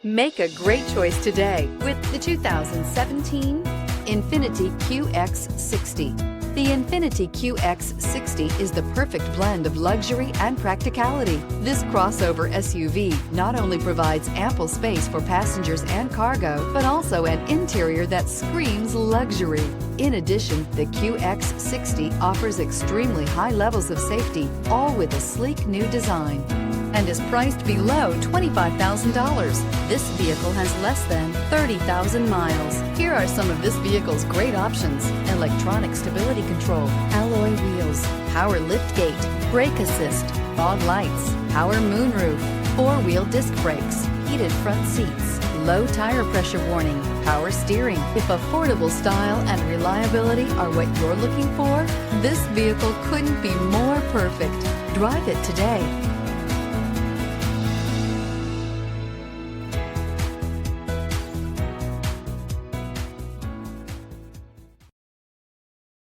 Make a great choice today with the 2017 INFINITI QX60. The INFINITI QX60 is the perfect blend of luxury and practicality. This crossover SUV not only provides ample space for passengers and cargo, but also an interior that screams luxury. In addition, the QX60 offers extremely high levels of safety, all with a sleek new design, and is priced below $25,000. This vehicle has less than 30,000 miles. Here are some of this vehicle's great options: electronic stability control, alloy wheels, power liftgate, brake assist, fog lights, power moonroof, four-wheel disc brakes, heated front seats, low tire pressure warning, power steering. If affordable style and reliability are what you're looking for, this vehicle couldn't be more perfect. Drive it today.